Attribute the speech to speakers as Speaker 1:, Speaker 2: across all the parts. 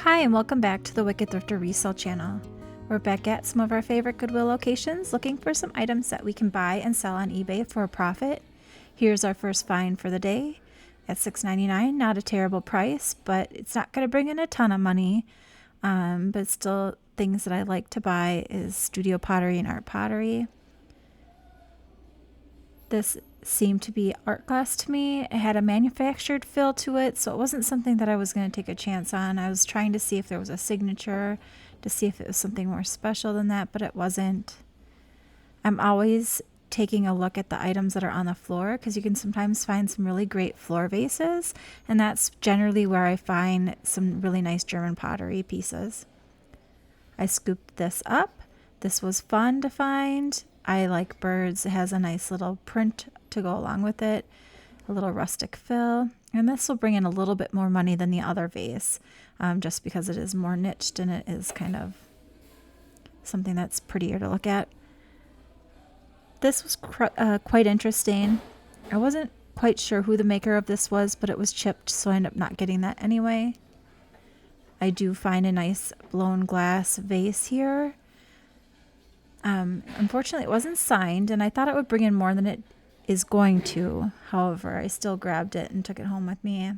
Speaker 1: Hi, and welcome back to the Wicked Thrifter resale channel. We're back at some of our favorite Goodwill locations looking for some items that we can buy and sell on eBay for a profit. Here's our first find for the day at $6.99. Not a terrible price, but it's not going to bring in a ton of money. But still, things that I like to buy is Studio Pottery and Art Pottery. This seemed to be art glass to me. It had a manufactured feel to it, so it wasn't something that I was going to take a chance on. I was trying to see if there was a signature, to see if it was something more special than that, but it wasn't. I'm always taking a look at the items that are on the floor because you can sometimes find some really great floor vases, and that's generally where I find some really nice German pottery pieces. I scooped this up. This was fun to find. I like birds. It has a nice little print to go along with it, a little rustic fill, and this will bring in a little bit more money than the other vase, just because it is more niched and it is kind of something that's prettier to look at. This was quite interesting. I wasn't quite sure who the maker of this was, but it was chipped, so I ended up not getting that anyway. I do find a nice blown glass vase here. Unfortunately, it wasn't signed, and I thought it would bring in more than it is going to. However, I still grabbed it and took it home with me.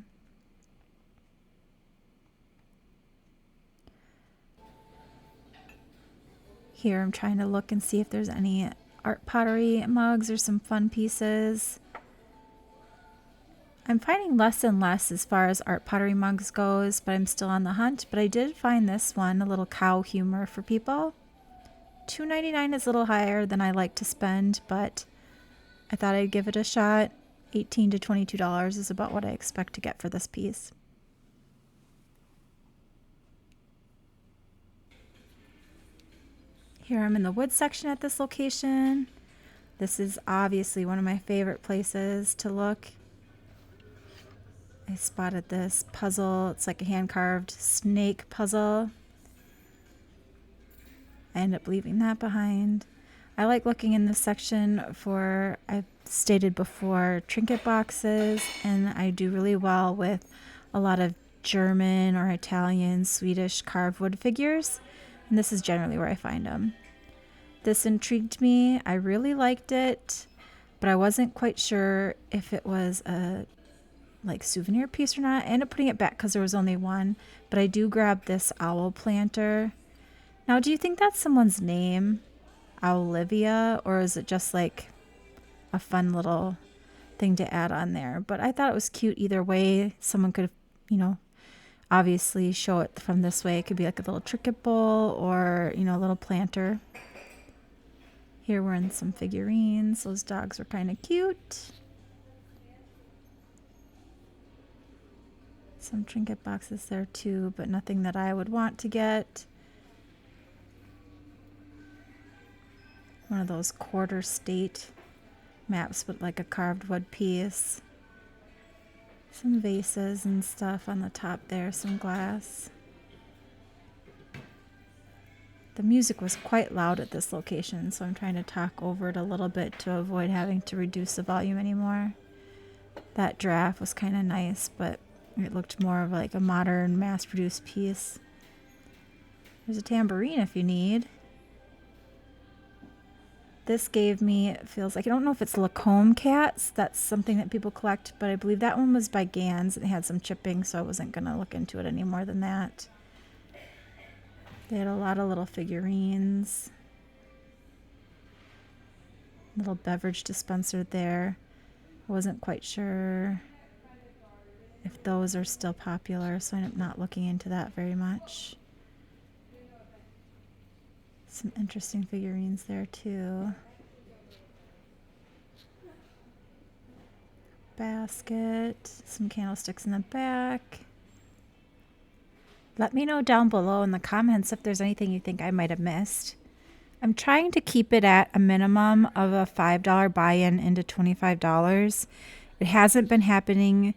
Speaker 1: Here, I'm trying to look and see if there's any art pottery mugs or some fun pieces. I'm finding less and less as far as art pottery mugs goes, but I'm still on the hunt. But I did find this one, a little cow humor for people. $2.99 is a little higher than I like to spend, but I thought I'd give it a shot. $18 to $22 is about what I expect to get for this piece. Here I'm in the wood section at this location. This is obviously one of my favorite places to look. I spotted this puzzle. It's like a hand-carved snake puzzle. I end up leaving that behind. I like looking in this section for, I've stated before, trinket boxes, and I do really well with a lot of German or Italian, Swedish carved wood figures, and this is generally where I find them. This intrigued me. I really liked it, but I wasn't quite sure if it was a souvenir piece or not. I ended up putting it back because there was only one, but I do grab this owl planter. Now, do you think that's someone's name, Olivia, or is it just like a fun little thing to add on there? But I thought it was cute either way. Someone could, obviously show it from this way. It could be like a little trinket bowl or, a little planter. Here we're in some figurines. Those dogs were kind of cute. Some trinket boxes there too, but nothing that I would want to get. One of those quarter state maps with like a carved wood piece. Some vases and stuff on the top there, some glass. The music was quite loud at this location, so I'm trying to talk over it a little bit to avoid having to reduce the volume anymore. That giraffe was kind of nice, but it looked more of like a modern mass-produced piece. There's a tambourine if you need. This gave me, it feels like, I don't know if it's Lacombe cats. That's something that people collect, but I believe that one was by Gans and it had some chipping, so I wasn't going to look into it any more than that. They had a lot of little figurines. Little beverage dispenser there. I wasn't quite sure if those are still popular, so I'm not looking into that very much. Some interesting figurines there too. Basket, some candlesticks in the back. Let me know down below in the comments if there's anything you think I might have missed. I'm trying to keep it at a minimum of a $5 buy-in into $25. It hasn't been happening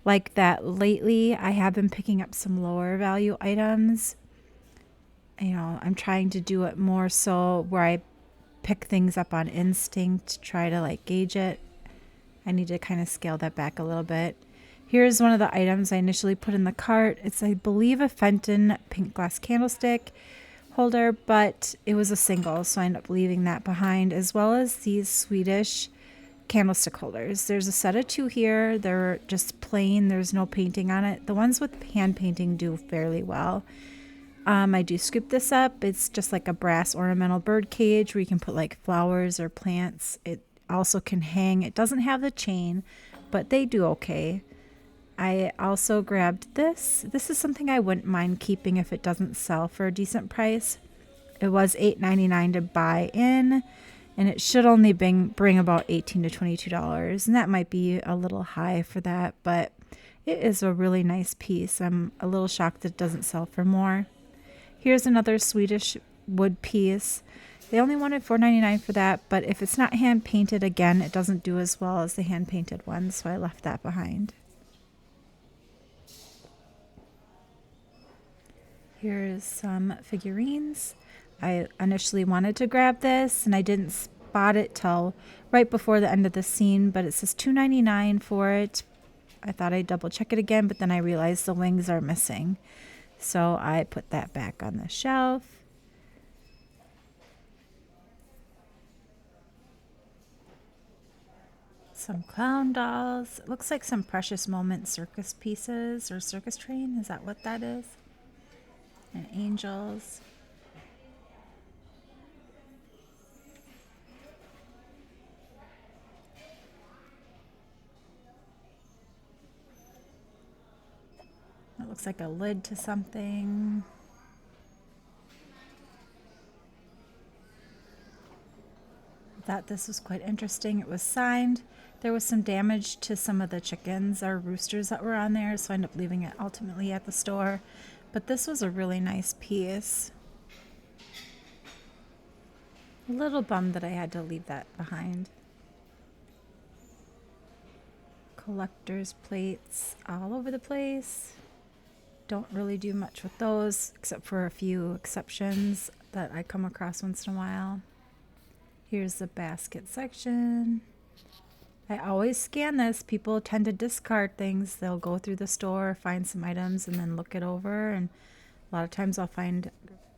Speaker 1: like that lately. I have been picking up some lower value items. I'm trying to do it more so where I pick things up on instinct to try to gauge it. I need to kind of scale that back a little bit. Here's one of the items I initially put in the cart. It's, I believe, a Fenton pink glass candlestick holder, but it was a single, so I ended up leaving that behind, as well as these Swedish candlestick holders. There's a set of 2 here. They're just plain. There's no painting on it. The ones with hand painting do fairly well. I do scoop this up. It's just like a brass ornamental bird cage where you can put like flowers or plants. It also can hang. It doesn't have the chain, but they do okay. I also grabbed this. This is something I wouldn't mind keeping if it doesn't sell for a decent price. It was $8.99 to buy in, and it should only bring about $18 to $22, and that might be a little high for that, but it is a really nice piece. I'm a little shocked that it doesn't sell for more. Here's another Swedish wood piece. They only wanted $4.99 for that, but if it's not hand painted, again, it doesn't do as well as the hand painted ones, so I left that behind. Here's some figurines. I initially wanted to grab this, and I didn't spot it till right before the end of the scene, but it says $2.99 for it. I thought I'd double check it again, but then I realized the wings are missing. So I put that back on the shelf. Some clown dolls. It looks like some Precious Moment circus pieces or circus train. Is that what that is? And angels. It looks like a lid to something. I thought this was quite interesting. It was signed. There was some damage to some of the chickens or roosters that were on there, so I ended up leaving it ultimately at the store. But this was a really nice piece. A little bummed that I had to leave that behind. Collector's plates all over the place. Don't really do much with those, except for a few exceptions that I come across once in a while. Here's the basket section. I always scan this. People tend to discard things. They'll go through the store, find some items, and then look it over. And a lot of times I'll find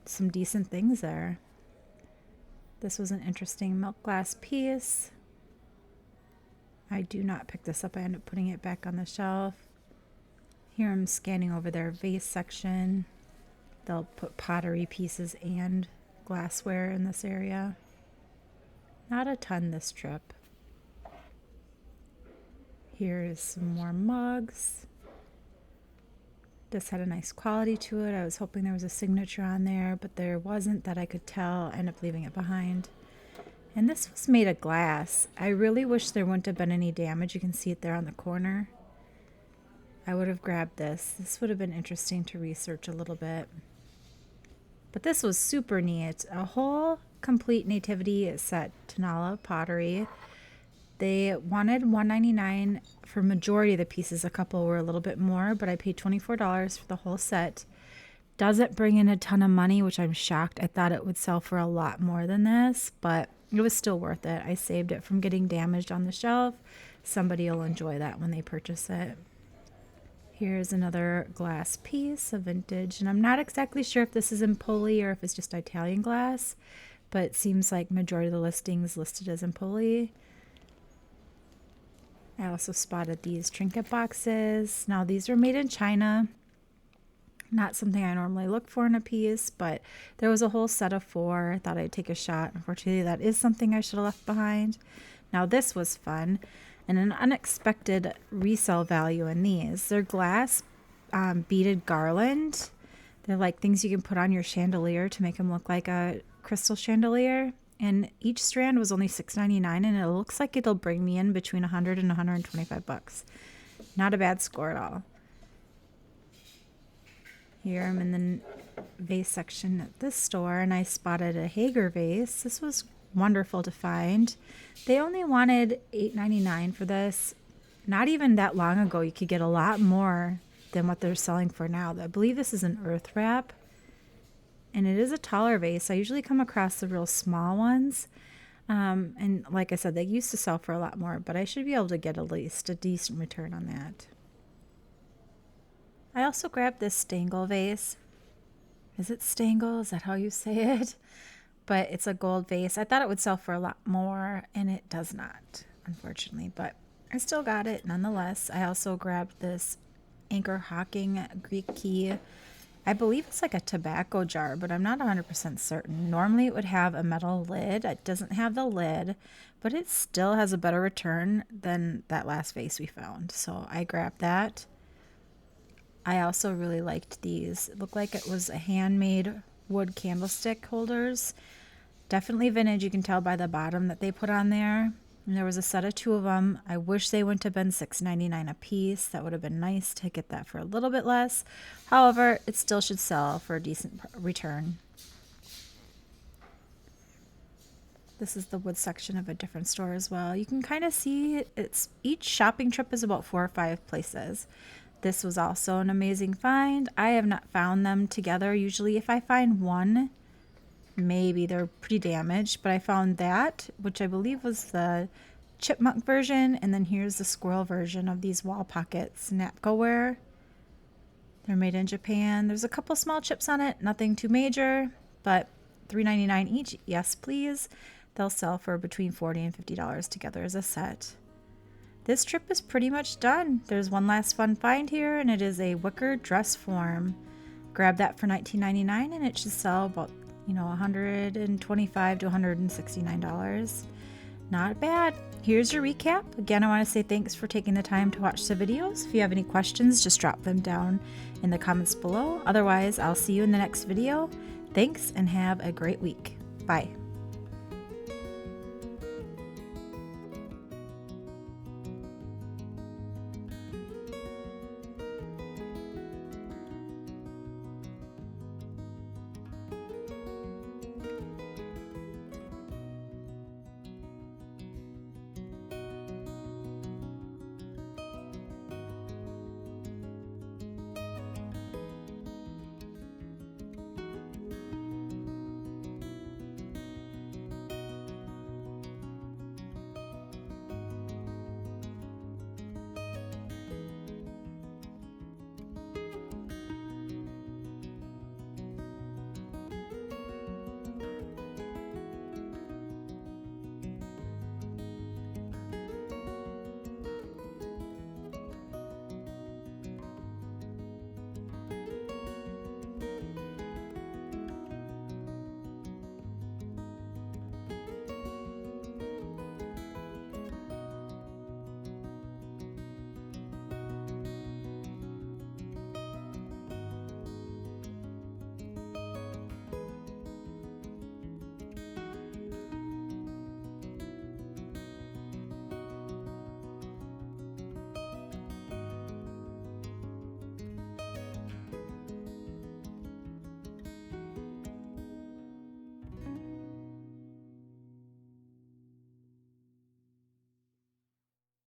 Speaker 1: some decent things there. This was an interesting milk glass piece. I do not pick this up. I end up putting it back on the shelf. Here I'm scanning over their vase section. They'll put pottery pieces and glassware in this area. Not a ton this trip. Here's some more mugs. This had a nice quality to it. I was hoping there was a signature on there, but there wasn't that I could tell. I ended up leaving it behind. And this was made of glass. I really wish there wouldn't have been any damage. You can see it there on the corner. I would have grabbed this. This would have been interesting to research a little bit. But this was super neat. A whole complete nativity set, Tanala Pottery. They wanted $1.99 for majority of the pieces. A couple were a little bit more, but I paid $24 for the whole set. Doesn't bring in a ton of money, which I'm shocked. I thought it would sell for a lot more than this, but it was still worth it. I saved it from getting damaged on the shelf. Somebody will enjoy that when they purchase it. Here's another glass piece, a vintage, and I'm not exactly sure if this is Empoli or if it's just Italian glass, but it seems like majority of the listings listed as Empoli. I also spotted these trinket boxes. Now these were made in China. Not something I normally look for in a piece, but there was a whole set of 4. I thought I'd take a shot. Unfortunately, that is something I should have left behind. Now this was fun and an unexpected resale value in these. They're glass beaded garland. They're like things you can put on your chandelier to make them look like a crystal chandelier. And each strand was only $6.99, and it looks like it'll bring me in between $100 and $125. Not a bad score at all. Here I'm in the vase section at this store, and I spotted a Hager vase. This was wonderful to find. They only wanted $8.99 for this. Not even that long ago, you could get a lot more than what they're selling for now. I believe this is an earth wrap. And it is a taller vase. I usually come across the real small ones. And like I said, they used to sell for a lot more, but I should be able to get at least a decent return on that. I also grabbed this Stangle vase. Is it Stangle? Is that how you say it? But it's a gold vase. I thought it would sell for a lot more, and it does not, unfortunately. But I still got it nonetheless. I also grabbed this Anchor Hawking Greek key. I believe it's like a tobacco jar, but I'm not 100% certain. Normally it would have a metal lid. It doesn't have the lid, but it still has a better return than that last vase we found. So I grabbed that. I also really liked these. It looked like it was a handmade wood candlestick holders. Definitely vintage. You can tell by the bottom that they put on there. And there was a set of 2 of them. I wish they wouldn't have been $6.99 a piece. That would have been nice to get that for a little bit less. However, it still should sell for a decent return. This is the wood section of a different store as well. You can kind of see it's each shopping trip is about 4 or 5 places. This was also an amazing find. I have not found them together. Usually if I find one, maybe they're pretty damaged, but I found that, which I believe was the chipmunk version, and then here's the squirrel version of these wall pockets, Napcoware. They're made in Japan. There's a couple small chips on it, nothing too major, but $3.99 each. Yes, please. They'll sell for between $40 and $50 together as a set. This trip is pretty much done. There's one last fun find here, and it is a wicker dress form. Grab that for $19.99, and it should sell about $125 to $169. Not bad. Here's your recap. Again, I want to say thanks for taking the time to watch the videos. If you have any questions, just drop them down in the comments below. Otherwise, I'll see you in the next video. Thanks and have a great week. Bye.